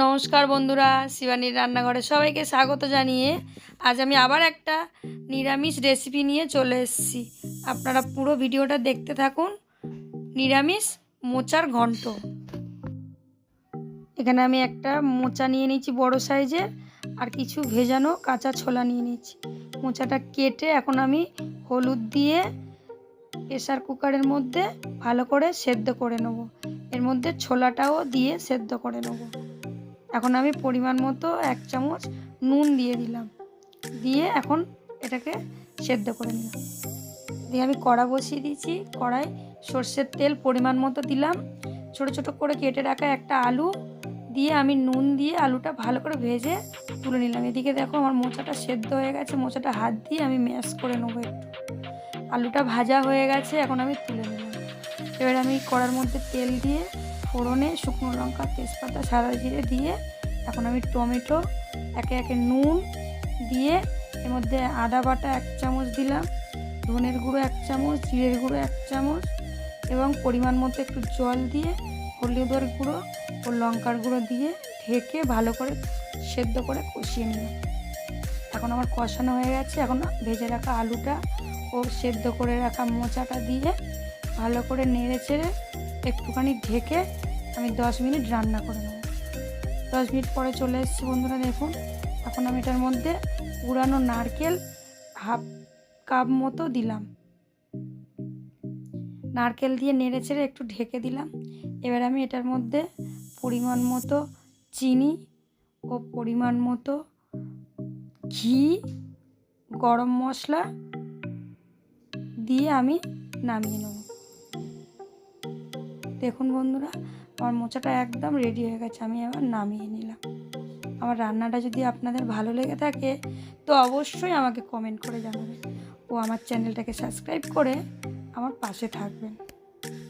নমস্কার বন্ধুরা, শিবানীর রান্নাঘরে সবাইকে স্বাগত জানিয়ে আজ আমি আবার একটা নিরামিষ রেসিপি নিয়ে চলে এসেছি। আপনারা পুরো ভিডিওটা দেখতে থাকুন। নিরামিষ মোচার ঘন্ট। এখানে আমি একটা মোচা নিয়ে নিয়েছি বড় সাইজের, আর কিছু ভেজানো কাঁচা ছোলা নিয়ে নিয়েছি। মোচাটা কেটে এখন আমি হলুদ দিয়ে প্রেসার কুকারের মধ্যে ভালো করে সেদ্ধ করে নেব। এর মধ্যে ছোলাটাও দিয়ে সেদ্ধ করে নেব। এখন আমি পরিমাণ মতো 1 চামচ নুন দিয়ে দিলাম, দিয়ে এখন এটাকে সেদ্ধ করে নিলাম। দিয়ে আমি কড়া বসিয়ে দিয়েছি। কড়াই সর্ষের তেল পরিমাণ মতো দিলাম। ছোট ছোট করে কেটে রাখা একটা আলু দিয়ে আমি নুন দিয়ে আলুটা ভালো করে ভেজে তুলে নিলাম। এদিকে দেখো আমার মোচাটা সেদ্ধ হয়ে গেছে। মোচাটা হাত দিয়ে আমি ম্যাশ করে নেবো একটু। আলুটা ভাজা হয়ে গেছে, এখন আমি তুলে নিলাম। এবার আমি কড়ার মধ্যে তেল দিয়ে ফোড়নে শুকনো লঙ্কা, তেজপাতা, সাদা জিরে দিয়ে এখন আমি টমেটো, একে একে নুন দিয়ে এর মধ্যে আদা বাটা 1 চামচ দিলাম, ধনের গুঁড়ো 1 চামচ, জিরের গুঁড়ো 1 চামচ এবং পরিমাণ মতো একটু জল দিয়ে হলুদের গুঁড়ো ও লঙ্কার গুঁড়ো দিয়ে ঢেকে ভালো করে সেদ্ধ করে কষিয়ে নিলাম। এখন আমার কষানো হয়ে গেছে। এখন ভেজে রাখা আলুটা ও সেদ্ধ করে রাখা মোচাটা দিয়ে ভালো করে নেড়ে চেড়ে একটুখানি ঢেকে আমি 10 মিনিট রান্না করে নেব। 10 মিনিট পরে চলে এসেছি বন্ধুরা, দেখুন। এখন আমি এটার মধ্যে কুড়ানো নারকেল 1/2 কাপ মতো দিলাম। নারকেল দিয়ে নেড়ে চেড়ে একটু ঢেকে দিলাম। এবার আমি এটার মধ্যে পরিমাণ মতো চিনি ও পরিমাণ মতো ঘি, গরম মশলা দিয়ে আমি নামিয়ে নেব। দেখুন বন্ধুরা, আমার মোচাটা একদম রেডি হয়ে গেছে। আমি আবার নামিয়ে নিলাম। আমার রান্নাটা যদি আপনাদের ভালো লেগে থাকে তো অবশ্যই আমাকে কমেন্ট করে জানাবেন ও আমার চ্যানেলটাকে সাবস্ক্রাইব করে আমার পাশে থাকবেন।